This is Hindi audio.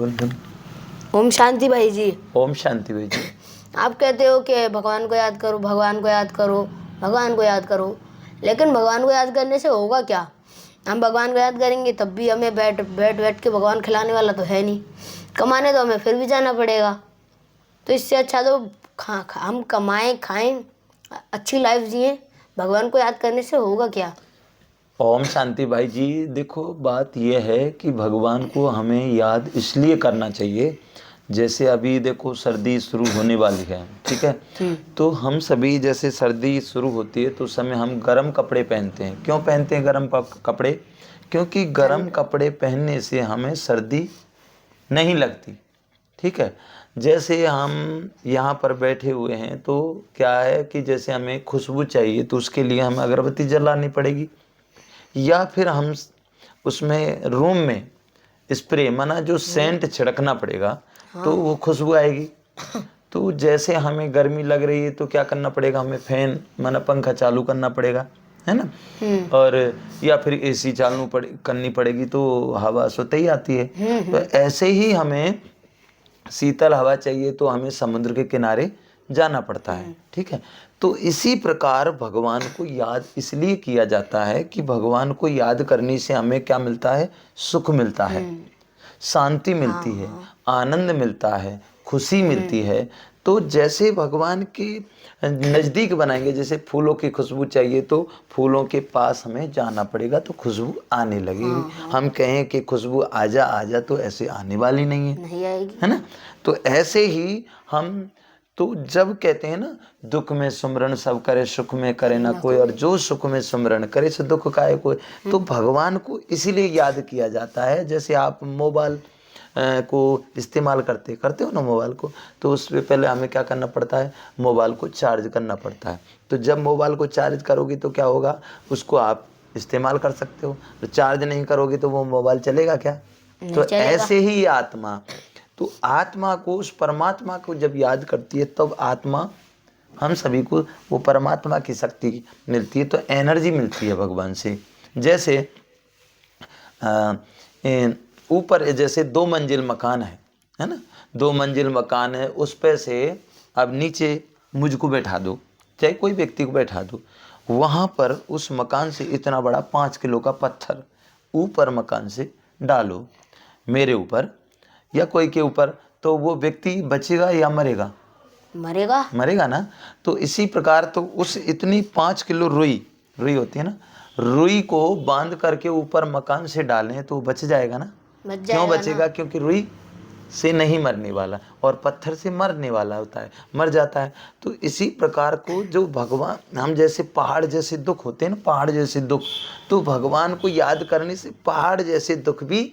बोल तुम। ओम शांति भाई जी। ओम शांति भाई जी। आप कहते हो कि भगवान को याद करो, भगवान को याद करो, भगवान को याद करो, लेकिन भगवान को याद करने से होगा क्या? हम भगवान को याद करेंगे तब भी हमें बैठ बैठ बैठ के भगवान खिलाने वाला तो है नहीं, कमाने तो हमें फिर भी जाना पड़ेगा। तो इससे अच्छा तो हम कमाएं, खाएं, अच्छी लाइफ जिए। भगवान को याद करने से होगा क्या? ओम शांति भाई जी, देखो बात यह है कि भगवान को हमें याद इसलिए करना चाहिए, जैसे अभी देखो सर्दी शुरू होने वाली है, ठीक है। तो हम सभी जैसे सर्दी शुरू होती है तो उस समय हम गर्म कपड़े पहनते हैं। क्यों पहनते हैं गर्म कपड़े? क्योंकि गर्म कपड़े पहनने से हमें सर्दी नहीं लगती, ठीक है। जैसे हम यहाँ पर बैठे हुए हैं तो क्या है कि जैसे हमें खुशबू चाहिए तो उसके लिए हमें अगरबत्ती जलानी पड़ेगी, या फिर हम उसमें रूम में स्प्रे माना जो सेंट छिड़कना पड़ेगा, तो वो खुशबू आएगी। तो जैसे हमें गर्मी लग रही है तो क्या करना पड़ेगा, हमें फैन माना पंखा चालू करना पड़ेगा, है ना। और या फिर एसी चालू करनी पड़ेगी तो हवा स्वतः ही आती है। तो ऐसे ही हमें शीतल हवा चाहिए तो हमें समुद्र के किनारे जाना पड़ता है, ठीक है। तो इसी प्रकार भगवान को याद इसलिए किया जाता है कि भगवान को याद करने से हमें क्या मिलता है? सुख मिलता है, शांति मिलती है, आनंद मिलता है, खुशी मिलती है। तो जैसे भगवान के नज़दीक बनाएंगे, जैसे फूलों की खुशबू चाहिए तो फूलों के पास हमें जाना पड़ेगा तो खुशबू आने लगेगी। हम कहें कि खुशबू आजा आजा तो ऐसे आने वाली नहीं है, नहीं आएगी, है ना। तो ऐसे ही हम तो जब कहते हैं ना, दुख में सुमरण सब करे, सुख में करे ना कोई, और जो सुख में सुमरण करे सो दुख काहे कोई। तो भगवान को इसीलिए याद किया जाता है। जैसे आप मोबाइल को इस्तेमाल करते हो ना मोबाइल को, तो उससे पहले हमें क्या करना पड़ता है? मोबाइल को चार्ज करना पड़ता है। तो जब मोबाइल को चार्ज करोगे तो क्या होगा? उसको आप इस्तेमाल कर सकते हो। तो चार्ज नहीं करोगे तो वो मोबाइल चलेगा क्या? तो ऐसे ही आत्मा, तो आत्मा को, उस परमात्मा को जब याद करती है तब आत्मा, हम सभी को वो परमात्मा की शक्ति मिलती है, तो एनर्जी मिलती है भगवान से। जैसे ऊपर जैसे 2 मंजिल मकान है ना, 2 मंजिल मकान है, उस पे से अब नीचे मुझको बैठा दो, चाहे कोई व्यक्ति को बैठा दो, वहाँ पर उस मकान से इतना बड़ा 5 किलो का पत्थर ऊपर मकान से डालो मेरे ऊपर या कोई के ऊपर, तो वो व्यक्ति बचेगा या मरेगा? मरेगा, मरेगा ना। तो इसी प्रकार तो उस इतनी 5 किलो रुई होती है ना, रुई को बांध करके ऊपर मकान से डालें तो बच जाएगा ना। क्यों बचेगा? क्योंकि रुई से नहीं मरने वाला और पत्थर से मरने वाला होता है, मर जाता है। तो इसी प्रकार को जो भगवान, हम जैसे पहाड़ जैसे दुख होते हैं ना, पहाड़ जैसे दुख, तो भगवान को याद करने से पहाड़ जैसे दुख भी